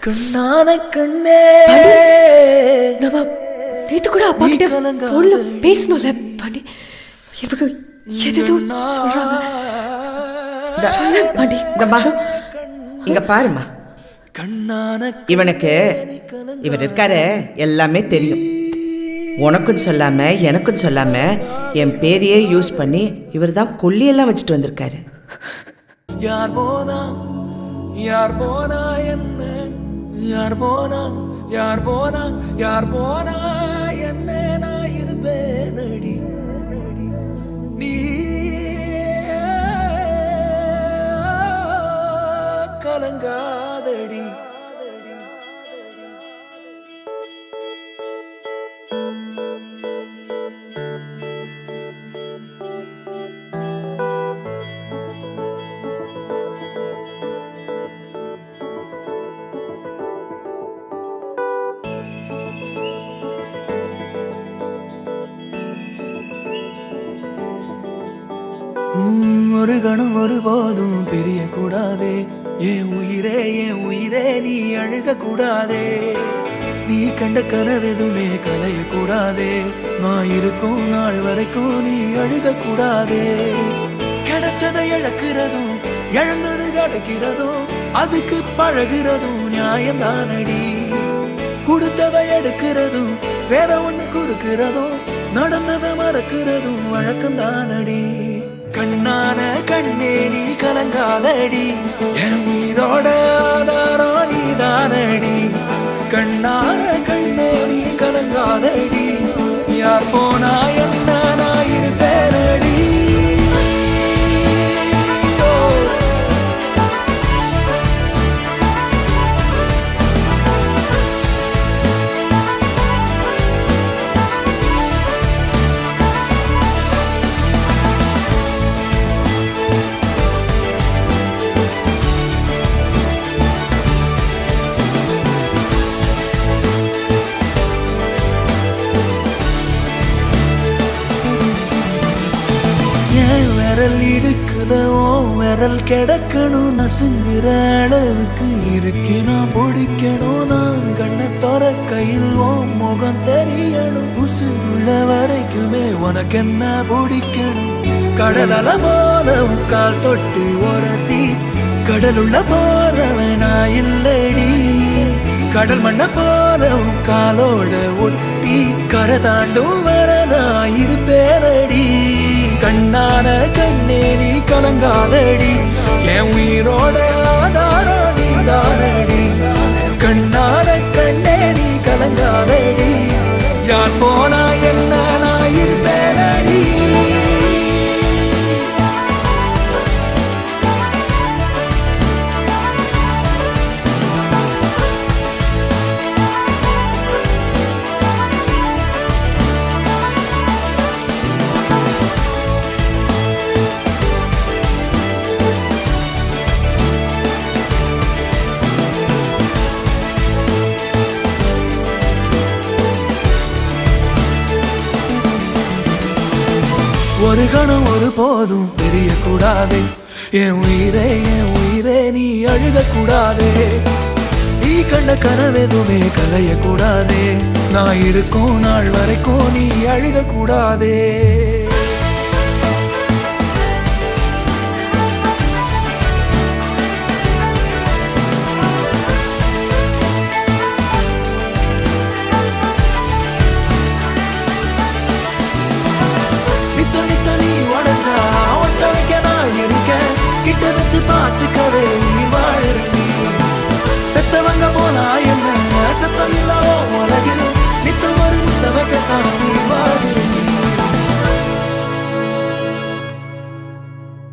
கண்ணான கண்ணே நம்ம நேத்து கூட அப்பா கிட்ட போன்ல பேசணும்ல பாண்டி. இவங்க எதோ சொல்றாங்க. சொல்ல பாண்டி. இங்க பாருமா, இவனுக்கு இவர் இருக்காரு எல்லாமே தெரியும். உனக்கும் சொல்லாம எனக்கும் சொல்லாம என் பேரையே யூஸ் பண்ணி இவர் தான் கொல்லியெல்லாம் வச்சுட்டு வந்திருக்காரு. யார் போனா யார் போனா என்ன, யார் போனா யார் போனா யார் போனா என்ன, நான் இருப்பேனடி நீ கலங்காதடி. ஒரு கணம் ஒருபோதும் பிரிய கூடாதே, என் உயிரே நீ அழுக கூடாதே. நீ கண்ட கனவெதுமே கலைய கூடாதே, நான் இருக்கும் நாள் வரைக்கும் நீ அழுக கூடாதே. கிடைச்சதை இழக்கிறதும் இழந்தது கிடைக்கிறதும் அதுக்கு பழகிறதும் நியாயம்தானடி. கொடுத்ததை எடுக்கிறதும் வேற ஒண்ணு கொடுக்கிறதும் நடந்ததை மறக்கிறதும் வழக்கம்தானடி. கண்ணான கண்ணே நீ கலங்காதடி, என் மீதோட ஆதாரம் நீதானடி. கண்ணான கண்ணே நீ கலங்காதடி, யார் போனா என்ன நான் இருப்பேனடி. விரல் இடுக்குதோ விரல் கிடக்கணும், நசுங்குற அளவுக்கு இருக்கு நான் பிடிக்கணும். நான் கண்ணை தர கையில் ஓ முகம் தெரியணும், உசுருள்ள வரைக்குமே உனக்கு என்ன பிடிக்கணும். கடல் அல போல கால் தொட்டு உரசி கடலுள்ள போறவனா இல்லடி. கடல் மண்ண போல காலோட ஒட்டி கரை தாண்டும் வரனா இருப்பேனடி. கண்ணான கண்ணே நீ கலங்காதடி, என் உயிரோட ஆதாரம் நீதானடி. கண்ணான கண்ணே நீ கலங்காதடி, யார் போனா என்ன நான் இருப்பேனடி. ஒரு கணம் ஒரு போதும் தெரிய கூடாதே, என் உயிரே நீ அழுக கூடாதே. நீ கண்ட கனவெதுமே கலைய கூடாதே, நான் இருக்கும் நாள் வரைக்கும் நீ அழுக கூடாதே.